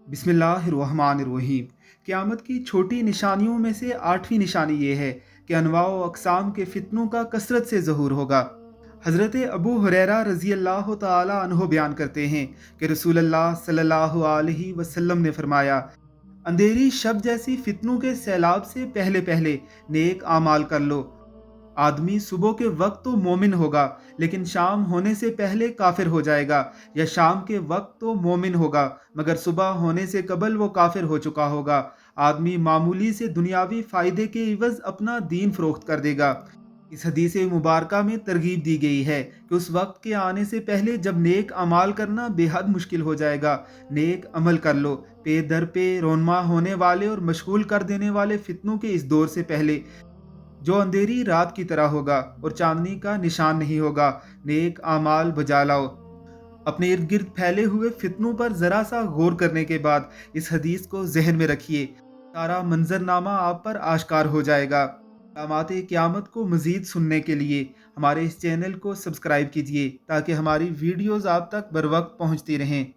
बिस्मिल्लाहिर्रहमानिर्रहीम। क़यामत की छोटी निशानियों में से आठवीं निशानी ये है कि अनवा व अक़साम के फ़ितनों का कसरत से ज़हूर होगा। हज़रत अबू हुरैरा रज़ी अल्लाह तआला अन्हो बयान करते हैं कि रसूलुल्लाह सल्लल्लाहु अलैहि वसल्लम ने फरमाया, अंधेरी शब जैसी फ़ितनों के सैलाब से पहले पहले नेक आमाल कर लो। आदमी सुबह के वक्त तो मोमिन होगा लेकिन शाम होने से पहले काफिर हो जाएगा, या शाम के वक्त तो मोमिन होगा मगर सुबह होने से कबल वो काफिर हो चुका होगा। आदमी मामूली से दुनियावी फायदे के इवज अपना दीन फरोख्त कर देगा। इस हदीस मुबारका में तरगीब दी गई है कि उस वक्त के आने से पहले जब नेक अमाल करना बेहद मुश्किल हो जाएगा, नेक अमल कर लो। पे दर पे रोनमा होने वाले और मशगूल कर देने वाले फितनों के इस दौर से पहले जो अंधेरी रात की तरह होगा और चांदनी का निशान नहीं होगा, नेक आमाल बजा लाओ। अपने इर्द गिर्द फैले हुए फितनों पर जरा सा गौर करने के बाद इस हदीस को जहन में रखिए, सारा मंजरनामा आप पर आश्कार हो जाएगा। अलामात क़यामत को मज़ीद सुनने के लिए हमारे इस चैनल को सब्सक्राइब कीजिए ताकि हमारी वीडियोज़ आप तक बर वक्त पहुँचती रहें।